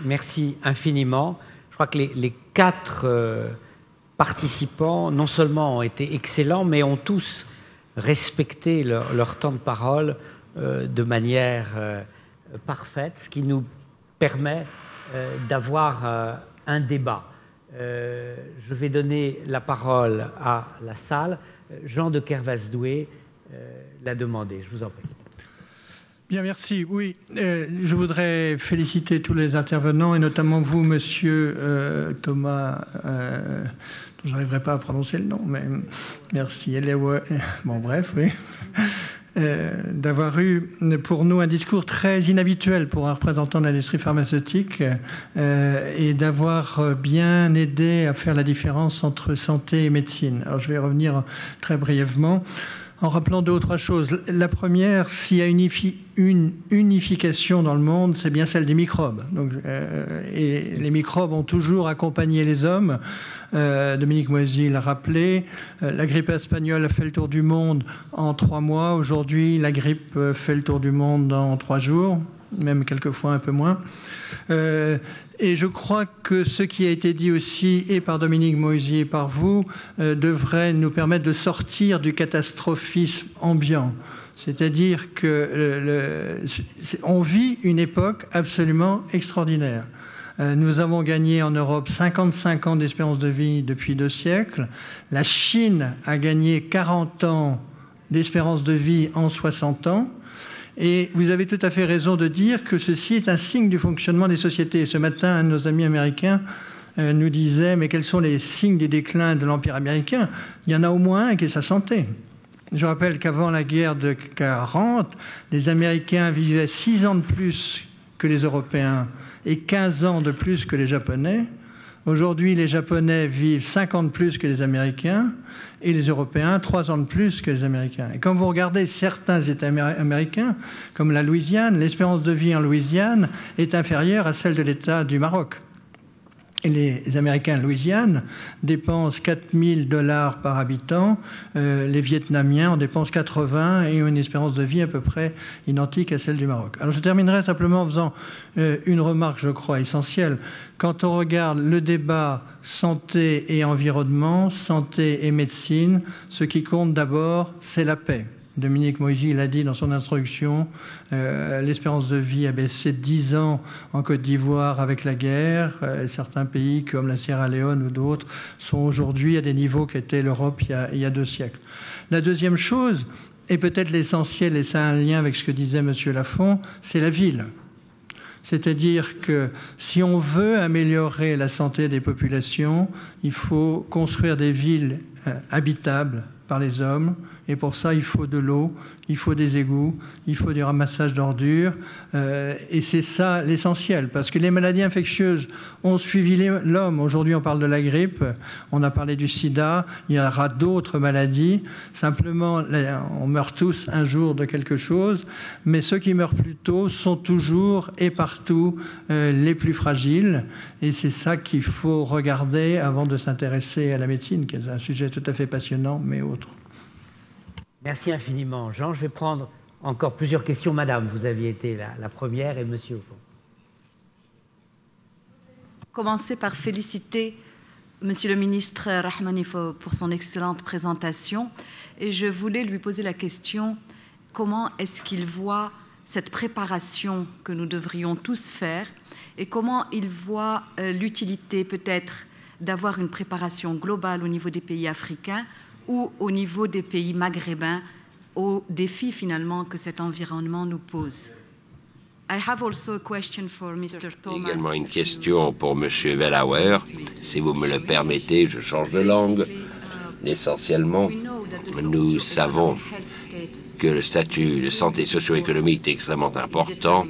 Merci infiniment. Je crois que les quatre participants, non seulement ont été excellents, mais ont tous respecté leur temps de parole de manière parfaite, ce qui nous permet d'avoir un débat. Je vais donner la parole à la salle. Jean de Kervasdoué l'a demandé. Je vous en prie. Bien, merci. Oui, je voudrais féliciter tous les intervenants et notamment vous, monsieur Thomas, je n'arriverai pas à prononcer le nom, mais merci. Bon, bref, oui. D'avoir eu pour nous un discours très inhabituel pour un représentant de l'industrie pharmaceutique et d'avoir bien aidé à faire la différence entre santé et médecine. Alors, je vais revenir très brièvement en rappelant deux ou trois choses. La première, s'il y a une unification dans le monde, c'est bien celle des microbes. Donc, et les microbes ont toujours accompagné les hommes. Dominique Moisy l'a rappelé. La grippe espagnole a fait le tour du monde en 3 mois. Aujourd'hui, la grippe fait le tour du monde en 3 jours, même quelquefois un peu moins. Et je crois que ce qui a été dit aussi, et par Dominique Moisy et par vous, devrait nous permettre de sortir du catastrophisme ambiant. C'est-à-dire qu'on vit une époque absolument extraordinaire. Nous avons gagné en Europe 55 ans d'espérance de vie depuis 2 siècles. La Chine a gagné 40 ans d'espérance de vie en 60 ans. Et vous avez tout à fait raison de dire que ceci est un signe du fonctionnement des sociétés. Ce matin, un de nos amis américains nous disait « Mais quels sont les signes des déclins de l'Empire américain ?» Il y en a au moins un qui est sa santé. Je rappelle qu'avant la guerre de 40, les Américains vivaient 6 ans de plus que les Européens et 15 ans de plus que les Japonais. Aujourd'hui, les Japonais vivent 5 ans de plus que les Américains et les Européens 3 ans de plus que les Américains. Et quand vous regardez certains États américains, comme la Louisiane, l'espérance de vie en Louisiane est inférieure à celle de l'État du Maroc. Et les Américains en Louisiane dépensent 4 000 $ par habitant. Les Vietnamiens en dépensent 80 et ont une espérance de vie à peu près identique à celle du Maroc. Alors je terminerai simplement en faisant une remarque, je crois, essentielle. Quand on regarde le débat santé et environnement, santé et médecine, ce qui compte d'abord, c'est la paix. Dominique Moisy l'a dit dans son introduction, l'espérance de vie a baissé de 10 ans en Côte d'Ivoire avec la guerre. Certains pays comme la Sierra Leone ou d'autres sont aujourd'hui à des niveaux qu'était l'Europe il y a 2 siècles. La deuxième chose, et peut-être l'essentiel, et ça a un lien avec ce que disait M. Lafont, c'est la ville. C'est-à-dire que si on veut améliorer la santé des populations, il faut construire des villes habitables par les hommes, et pour ça, il faut de l'eau, il faut des égouts, il faut du ramassage d'ordures, et c'est ça l'essentiel, parce que les maladies infectieuses ont suivi l'homme. Aujourd'hui, on parle de la grippe, on a parlé du sida, il y aura d'autres maladies. Simplement, on meurt tous un jour de quelque chose, mais ceux qui meurent plus tôt sont toujours et partout les plus fragiles, et c'est ça qu'il faut regarder avant de s'intéresser à la médecine, qui est un sujet tout à fait passionnant, mais autre. Merci infiniment, Jean. Je vais prendre encore plusieurs questions. Madame, vous aviez été la première et monsieur au fond. Commencer par féliciter monsieur le ministre Rahmani pour son excellente présentation. Et je voulais lui poser la question, comment est-ce qu'il voit cette préparation que nous devrions tous faire et comment il voit l'utilité peut-être d'avoir une préparation globale au niveau des pays africains ou au niveau des pays maghrébins aux défis finalement que cet environnement nous pose. I have also a question for Mr. Thomas. Également une question pour M. Wellauer. Si vous me le permettez, je change de langue. Essentiellement, nous savons que le statut de santé socio-économique est extrêmement important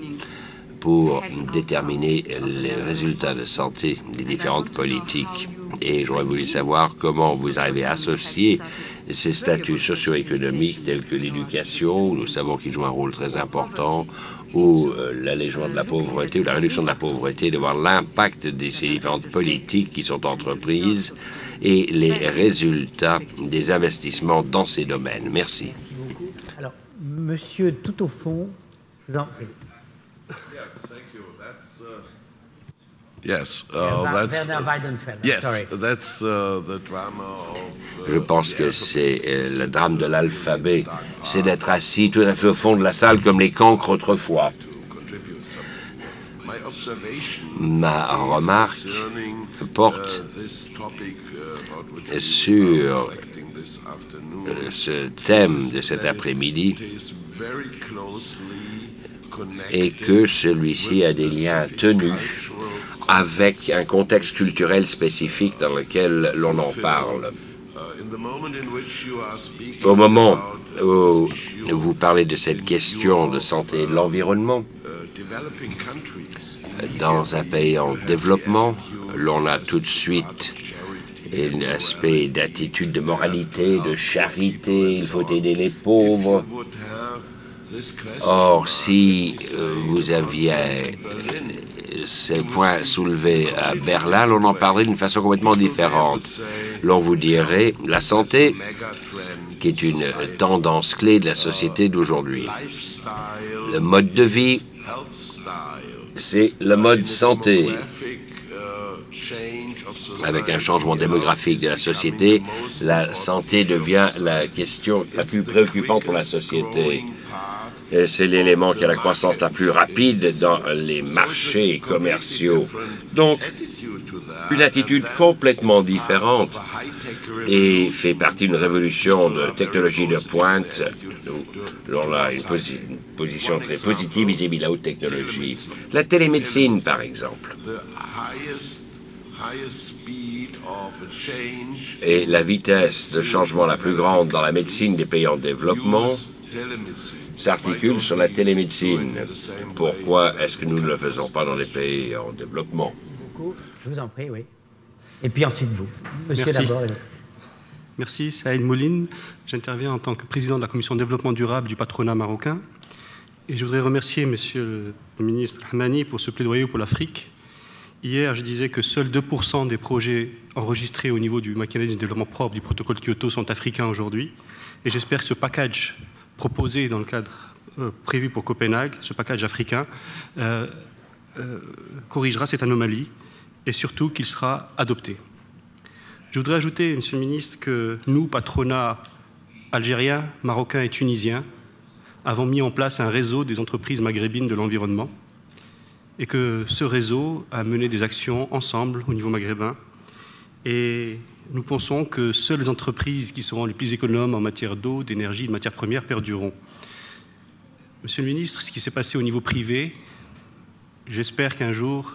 pour déterminer les résultats de santé des différentes politiques. Et j'aurais voulu savoir comment vous arrivez à associer ces statuts socio-économiques tels que l'éducation, où nous savons qu'ils jouent un rôle très important, ou l'allègement de la pauvreté, ou la réduction de la pauvreté, de voir l'impact de ces différentes politiques qui sont entreprises et les résultats des investissements dans ces domaines. Merci. Alors, monsieur, tout au fond, je vous en prie. Yes, Werner Weidenfeld. yes, Sorry. that's the drama of. Je pense que c'est le drame de l'alphabet, c'est d'être assis tout à fait au fond de la salle comme les cancres autrefois. Ma remarque porte sur ce thème de cet après-midi et que celui-ci a des liens tenus avec un contexte culturel spécifique dans lequel l'on en parle. Au moment où vous parlez de cette question de santé et de l'environnement, dans un pays en développement, l'on a tout de suite un aspect d'attitude, de moralité, de charité, il faut aider les pauvres. Or, si vous aviez ces points soulevés à Berlin, l'on en parlerait d'une façon complètement différente. L'on vous dirait la santé, qui est une tendance clé de la société d'aujourd'hui. Le mode de vie, c'est le mode santé. Avec un changement démographique de la société, la santé devient la question la plus préoccupante pour la société. C'est l'élément qui a la croissance la plus rapide dans les marchés commerciaux. Donc, une attitude complètement différente et fait partie d'une révolution de technologie de pointe où l'on a une position très positive vis-à-vis de la haute technologie. La télémédecine, par exemple. Et la vitesse de changement la plus grande dans la médecine des pays en développement s'articule sur la télémédecine. Pourquoi est-ce que nous ne le faisons pas dans les pays en développement? Je vous en prie, oui. Et puis ensuite vous. Monsieur d'abord. Merci, Saïd Mouline. J'interviens en tant que président de la commission développement durable du patronat marocain. Et je voudrais remercier monsieur le ministre Rahmani pour ce plaidoyer pour l'Afrique. Hier, je disais que seuls 2% des projets enregistrés au niveau du mécanisme de développement propre du protocole Kyoto sont africains aujourd'hui. Et j'espère que ce package proposé dans le cadre prévu pour Copenhague, ce package africain, corrigera cette anomalie et surtout qu'il sera adopté. Je voudrais ajouter, monsieur le ministre, que nous, patronats algériens, marocains et tunisiens, avons mis en place un réseau des entreprises maghrébines de l'environnement et que ce réseau a mené des actions ensemble au niveau maghrébin. Et nous pensons que seules les entreprises qui seront les plus économes en matière d'eau, d'énergie, de matières premières perdureront. Monsieur le ministre, ce qui s'est passé au niveau privé, j'espère qu'un jour,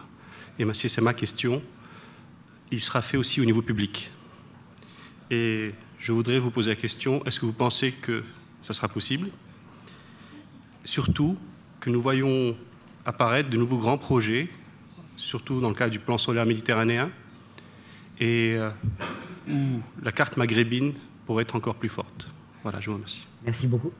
et c'est ma question, il sera fait aussi au niveau public. Et je voudrais vous poser la question, est-ce que vous pensez que ça sera possible? Surtout que nous voyons apparaître de nouveaux grands projets, surtout dans le cadre du plan solaire méditerranéen, et où la carte maghrébine pourrait être encore plus forte. Voilà, je vous remercie. Merci beaucoup.